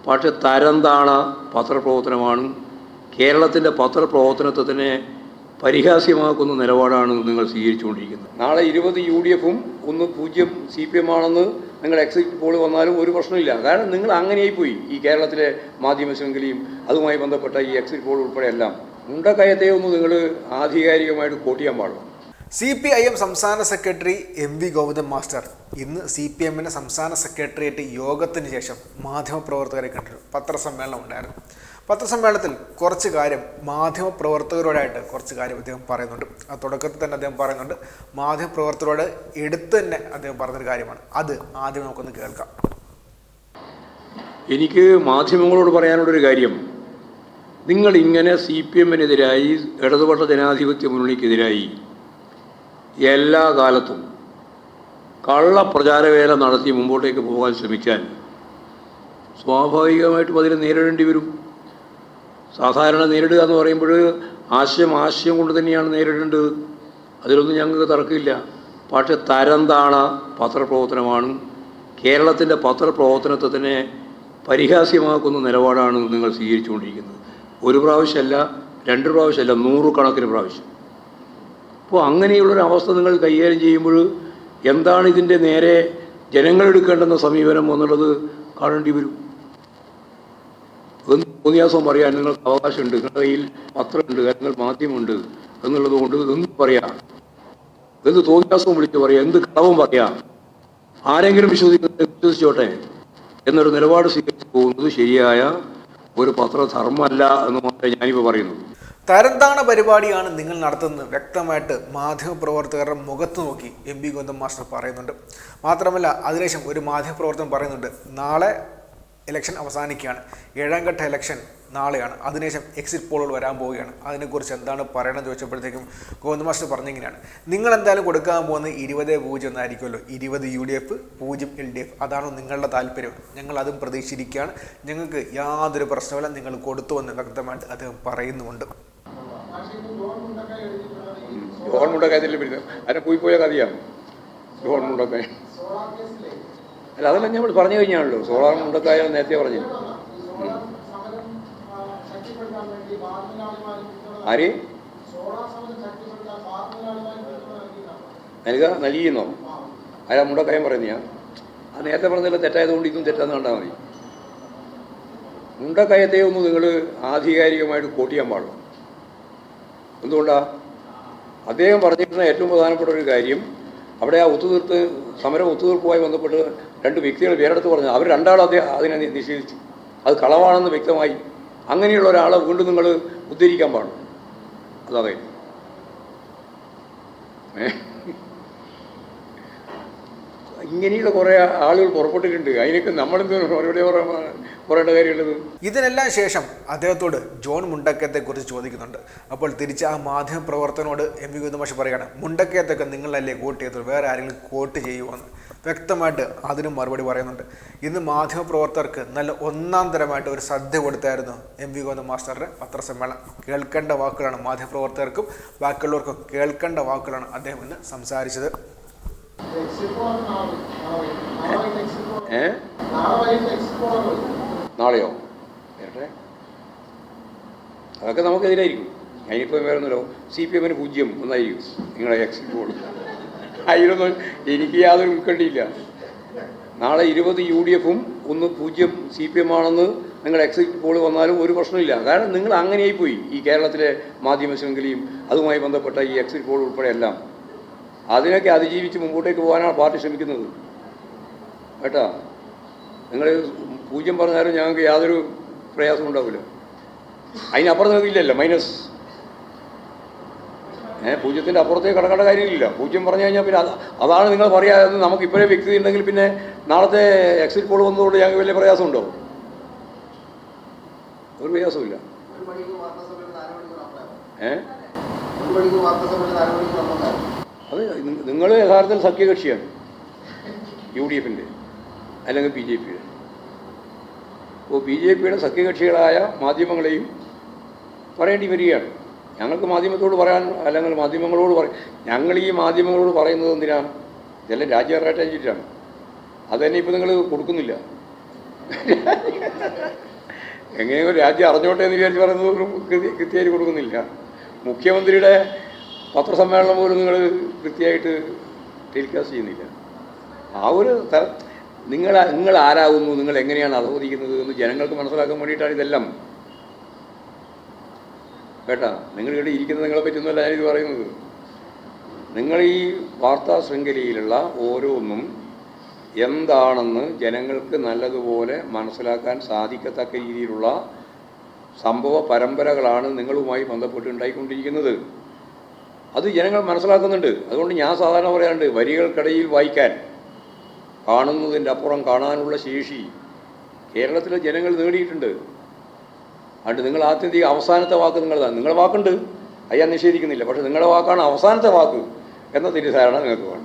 പക്ഷെ തരം താണ പത്രപ്രവർത്തനമാണ്. കേരളത്തിൻ്റെ പത്രപ്രവർത്തനത്തെ തന്നെ പരിഹാസ്യമാക്കുന്ന നിലപാടാണ് നിങ്ങൾ സ്വീകരിച്ചുകൊണ്ടിരിക്കുന്നത്. നാളെ 20 UDFും 0 CPM ആണെന്ന് നിങ്ങൾ എക്സിറ്റ് പോൾ വന്നാലും ഒരു പ്രശ്നമില്ല. കാരണം നിങ്ങൾ അങ്ങനെയായിപ്പോയി ഈ കേരളത്തിലെ മാധ്യമ ശൃംഖലയും അതുമായി ബന്ധപ്പെട്ട ഈ എക്സിറ്റ് പോൾ ഉൾപ്പെടെ എല്ലാം. മുണ്ടക്കയത്തെ ഒന്നും നിങ്ങൾ ആധികാരികമായിട്ട് കോട്ട് ചെയ്യാൻ പാടില്ല. CPIM സംസ്ഥാന സെക്രട്ടറി MV ഗോവിന്ദൻ മാസ്റ്റർ ഇന്ന് CPMന്റെ സംസ്ഥാന സെക്രട്ടേറിയറ്റ് യോഗത്തിന് ശേഷം മാധ്യമപ്രവർത്തകരെ കണ്ടൊരു പത്രസമ്മേളനം ഉണ്ടായിരുന്നു. പത്രസമ്മേളനത്തിൽ കുറച്ച് കാര്യം മാധ്യമപ്രവർത്തകരോടായിട്ട് കുറച്ച് കാര്യം അദ്ദേഹം പറയുന്നുണ്ട്. ആ തുടക്കത്തിൽ തന്നെ അദ്ദേഹം പറയുന്നുണ്ട്, മാധ്യമപ്രവർത്തകരോട് എടുത്ത് തന്നെ അദ്ദേഹം പറഞ്ഞൊരു കാര്യമാണ്. അത് ആദ്യം നമുക്കൊന്ന് കേൾക്കാം. എനിക്ക് മാധ്യമങ്ങളോട് പറയാനുള്ളൊരു കാര്യം, നിങ്ങളിങ്ങനെ CPMനെതിരായി ഇടതുപക്ഷ ജനാധിപത്യ മുന്നണിക്കെതിരായി എല്ലാ കാലത്തും കള്ളപ്രചാരവേല നടത്തി മുമ്പോട്ടേക്ക് പോകാൻ ശ്രമിച്ചാൽ സ്വാഭാവികമായിട്ടും അതിനെ നേരിടേണ്ടി വരും. സാധാരണ നേരിടുക എന്ന് പറയുമ്പോൾ ആശയം കൊണ്ട് തന്നെയാണ് നേരിടേണ്ടത്. അതിലൊന്നും ഞങ്ങൾക്ക് തർക്കമില്ല. പക്ഷെ തരം താണ പത്രപ്രവർത്തനമാണ്. കേരളത്തിൻ്റെ പത്രപ്രവർത്തനത്തെ തന്നെ പരിഹാസ്യമാക്കുന്ന നിലപാടാണ് നിങ്ങൾ സ്വീകരിച്ചുകൊണ്ടിരിക്കുന്നത്. ഒരു പ്രാവശ്യമല്ല, 2 പ്രാവശ്യമല്ല, 100 കണക്കിന് പ്രാവശ്യം. അപ്പോൾ അങ്ങനെയുള്ളൊരവസ്ഥ നിങ്ങൾ കൈകാര്യം ചെയ്യുമ്പോൾ എന്താണ് ഇതിൻ്റെ നേരെ ജനങ്ങളെടുക്കേണ്ടുന്ന സമീപനം എന്നുള്ളത് കാണേണ്ടി വരും. എന്ത് തോന്നിയാസം പറയാൻ നിങ്ങൾക്ക് അവകാശമുണ്ട്. നിങ്ങളുടെ കയ്യിൽ പത്രമുണ്ട്, നിങ്ങൾ മാധ്യമമുണ്ട് എന്നുള്ളത് കൊണ്ട് എന്ത് പറയാം, എന്ത് തോന്നിയാസവും വിളിച്ച് പറയാം, എന്ത് കളവും പറയാം. ആരെങ്കിലും വിശ്വസിച്ചോട്ടെ എന്നൊരു നിലപാട് സ്വീകരിച്ചു പോകുന്നത് ശരിയായ ഒരു പത്രധർമ്മമല്ല എന്ന് മാത്രമേ ഞാനിപ്പോൾ പറയുന്നു. തരംതാണ പരിപാടിയാണ് നിങ്ങൾ നടത്തുന്നത് വ്യക്തമായിട്ട് മാധ്യമപ്രവർത്തകരുടെ മുഖത്ത് നോക്കി MV ഗോവിന്ദൻ മാസ്റ്റർ പറയുന്നുണ്ട്. മാത്രമല്ല അതിനുശേഷം ഒരു മാധ്യമപ്രവർത്തകൻ പറയുന്നുണ്ട്, നാളെ ഇലക്ഷൻ അവസാനിക്കുകയാണ്, 7ാം ഘട്ട ഇലക്ഷൻ നാളെയാണ്, അതിനുശേഷം എക്സിറ്റ് പോളുകൾ വരാൻ പോവുകയാണ്, അതിനെക്കുറിച്ച് എന്താണ് പറയണമെന്ന് ചോദിച്ചപ്പോഴത്തേക്കും ഗോവിന്ദൻ മാസ്റ്റർ പറഞ്ഞിങ്ങനെയാണ്, നിങ്ങൾ എന്തായാലും കൊടുക്കാൻ പോകുന്നത് 20-0 എന്നായിരിക്കുമല്ലോ, 20 UDF 0 LDF, അതാണോ നിങ്ങളുടെ താല്പര്യം? ഞങ്ങൾ അതും പ്രതീക്ഷിച്ചിരിക്കുകയാണ്, ഞങ്ങൾക്ക് യാതൊരു പ്രശ്നമില്ല, നിങ്ങൾ കൊടുത്തുവെന്ന് വ്യക്തമായിട്ട് അദ്ദേഹം പറയുന്നുമുണ്ട്. ജോൺ മുണ്ടക്കയത്തിൽ അതിനെ പോയ കഥയാണ് ജോൺ മുണ്ടക്കായ. അല്ല, അതെല്ലാം നമ്മൾ പറഞ്ഞു കഴിഞ്ഞാണല്ലോ. സോളാർ മുണ്ടക്കായ നേരത്തെ പറഞ്ഞു. ആര് നൽകിയെന്നോ? ആരാ മുണ്ടക്കായം പറയുന്ന? ഞാൻ അത് നേരത്തെ പറഞ്ഞതിൽ തെറ്റായതുകൊണ്ട് ഇതും തെറ്റാന്ന് കണ്ടാൽ മതി. മുണ്ടക്കയത്തെ ഒന്നും നിങ്ങൾ ആധികാരികമായിട്ട് കോട്ട് ചെയ്യാൻ പാടില്ല. എന്തുകൊണ്ടാണ്? അദ്ദേഹം പറഞ്ഞിരുന്ന ഏറ്റവും പ്രധാനപ്പെട്ട ഒരു കാര്യം, അവിടെ ആ സമരം ഒത്തുതീർപ്പുമായി ബന്ധപ്പെട്ട് 2 വ്യക്തികൾ പേരെടുത്ത് പറഞ്ഞു. അവർ 2 ആൾ അതിനെ നിഷേധിച്ചു. അത് കളവാണെന്ന് വ്യക്തമായി. അങ്ങനെയുള്ള ഒരാളെ വീണ്ടും നിങ്ങൾ ഉദ്ധരിക്കാൻ പാടില്ല. അതെ, ഇങ്ങനെയുള്ള കുറേ ആളുകൾ പുറപ്പെട്ടിട്ടുണ്ട്. അതിനൊക്കെ നമ്മളെന്ത് മറുപടി പറയേണ്ട കാര്യമുള്ളത്? ഇതിനെല്ലാം ശേഷം അദ്ദേഹത്തോട് ജോൺ മുണ്ടക്കയത്തെക്കുറിച്ച് ചോദിക്കുന്നുണ്ട്. അപ്പോൾ തിരിച്ച് ആ മാധ്യമപ്രവർത്തനോട് MV ഗോവിന്ദൻ മാസ്റ്റർ പറയുകയാണ്, മുണ്ടക്കയത്തൊക്കെ നിങ്ങളല്ലേ കോട്ട് ചെയ്തത്, വേറെ ആരെങ്കിലും കോട്ട് ചെയ്യുമെന്ന് വ്യക്തമായിട്ട് അതിനും മറുപടി പറയുന്നുണ്ട്. ഇന്ന് മാധ്യമപ്രവർത്തകർക്ക് നല്ല ഒന്നാം തരമായിട്ട് ഒരു ശ്രദ്ധ കൊടുത്തായിരുന്നു MV ഗോവിന്ദൻ മാസ്റ്ററുടെ പത്രസമ്മേളനം. കേൾക്കേണ്ട വാക്കുകളാണ്, മാധ്യമപ്രവർത്തകർക്കും ബാക്കിയുള്ളവർക്കും കേൾക്കേണ്ട വാക്കുകളാണ് അദ്ദേഹം ഇന്ന് സംസാരിച്ചത്. നാളെയോ? അതൊക്കെ നമുക്കെതിരായിരിക്കും. അതിനിപ്പോൾ വേറൊന്നുമല്ലോ. CPMന് 0 എന്നായിരിക്കും നിങ്ങളെ എക്സിറ്റ് പോൾ. അതിലൊന്നും എനിക്ക് യാതൊരു ഉൾക്കണ്ടിയില്ല. നാളെ 20 UDFും 0 CPM ആണെന്ന് നിങ്ങൾ എക്സിറ്റ് പോൾ വന്നാലും ഒരു പ്രശ്നമില്ല. കാരണം നിങ്ങൾ അങ്ങനെയായിപ്പോയി ഈ കേരളത്തിലെ മാധ്യമ ശൃംഖലയും അതുമായി ബന്ധപ്പെട്ട ഈ എക്സിറ്റ് പോൾ ഉൾപ്പെടെ എല്ലാം. അതിനൊക്കെ അതിജീവിച്ച് മുമ്പോട്ടേക്ക് പോകാനാണ് പാർട്ടി ശ്രമിക്കുന്നത് കേട്ടോ. നിങ്ങൾ 0 പറഞ്ഞാലും ഞങ്ങൾക്ക് യാതൊരു പ്രയാസം ഉണ്ടാവില്ല. അതിനപ്പുറം നിങ്ങൾക്കില്ലല്ലോ മൈനസ്. 0ൻ്റെ അപ്പുറത്തേക്ക് കടക്കേണ്ട കാര്യമില്ല. 0 പറഞ്ഞു കഴിഞ്ഞാൽ പിന്നെ അതാണ് നിങ്ങൾ പറയാതെ നമുക്ക് ഇപ്പോഴേ വ്യക്തി ഉണ്ടെങ്കിൽ പിന്നെ നാളത്തെ എക്സിറ്റ് പോൾ വന്നതുകൊണ്ട് ഞങ്ങൾക്ക് വലിയ പ്രയാസമുണ്ടോ? ഒരു പ്രയാസമില്ല. അത് നിങ്ങൾ യഥാർത്ഥത്തിൽ സഖ്യകക്ഷിയാണ് UDFൻ്റെ അല്ലെങ്കിൽ BJPയുടെ. അപ്പോൾ BJPയുടെ സഖ്യകക്ഷികളായ മാധ്യമങ്ങളെയും പറയേണ്ടി വരികയാണ്. ഞങ്ങൾക്ക് മാധ്യമത്തോട് പറയാൻ, അല്ലെങ്കിൽ മാധ്യമങ്ങളോട് ഞങ്ങൾ ഈ മാധ്യമങ്ങളോട് പറയുന്നത് എന്തിനാണ്? ഇതെല്ലാം രാജ്യം റേറ്റ് അയച്ചിട്ടാണ്. അത് തന്നെ ഇപ്പോൾ നിങ്ങൾ കൊടുക്കുന്നില്ല. എങ്ങനെയോ രാജ്യം അറിഞ്ഞോട്ടെ എന്ന് വിചാരിച്ച് പറയുന്നത് പോലും കൃത്യമായിട്ട് കൊടുക്കുന്നില്ല. മുഖ്യമന്ത്രിയുടെ പത്രസമ്മേളനം പോലും നിങ്ങൾ കൃത്യമായിട്ട് ടെലികാസ്റ്റ് ചെയ്യുന്നില്ല. ആ ഒരു നിങ്ങൾ ആരാകുന്നു, നിങ്ങൾ എങ്ങനെയാണ് അധോദിക്കുന്നത് എന്ന് ജനങ്ങൾക്ക് മനസ്സിലാക്കാൻ വേണ്ടിയിട്ടാണ് ഇതെല്ലാം. കേട്ടാ, നിങ്ങളിവിടെ ഇരിക്കുന്നത് നിങ്ങളെ പറ്റുന്നല്ല ഞാനിത് പറയുന്നത്. നിങ്ങൾ ഈ വാർത്താ ശൃംഖലയിലുള്ള ഓരോന്നും എന്താണെന്ന് ജനങ്ങൾക്ക് നല്ലതുപോലെ മനസ്സിലാക്കാൻ സാധിക്കത്തക്ക രീതിയിലുള്ള സംഭവ പരമ്പരകളാണ് നിങ്ങളുമായി ബന്ധപ്പെട്ട് ഉണ്ടായിക്കൊണ്ടിരിക്കുന്നത്. അത് ജനങ്ങൾ മനസ്സിലാക്കുന്നുണ്ട്. അതുകൊണ്ട് ഞാൻ സാധാരണ പറയാറുണ്ട്, വരികൾക്കിടയിൽ വായിക്കാൻ, കാണുന്നതിൻ്റെ അപ്പുറം കാണാനുള്ള ശേഷി കേരളത്തിലെ ജനങ്ങൾ നേടിയിട്ടുണ്ട്. അതുകൊണ്ട് നിങ്ങൾ ആത്യന്തിക അവസാനത്തെ വാക്ക് നിങ്ങളുടെ വാക്കുണ്ട്, അയ്യാൻ നിഷേധിക്കുന്നില്ല. പക്ഷെ നിങ്ങളുടെ വാക്കാണ് അവസാനത്തെ വാക്ക് എന്ന തെറ്റിദ്ധാരണ നിങ്ങൾക്ക് വേണം.